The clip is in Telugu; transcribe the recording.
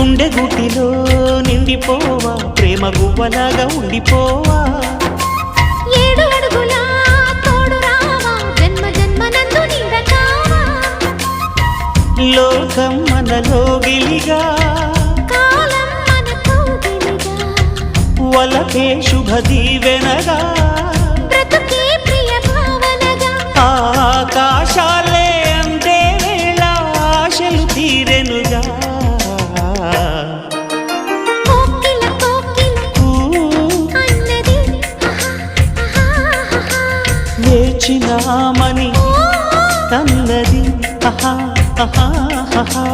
గుండె గుటిలో నిండిపోవా ప్రేమ గువ్వలాగా ఉండిపోవా 7 అడుగుల తోడు రావా జన్మ జన్మనందు నీడ కావా లోకం మనలో గిలిగా కాలం మనతో గిలిగా వలకే శుభ దీవెనగా బ్రతుకే ప్రియ భావనగా ఆకాశాలే అందే వేళ ఆశలు తీరెనుగా కోకిల కోకిల అన్నది వేచినామని తన్నది ఆహా ఆహా ఆహా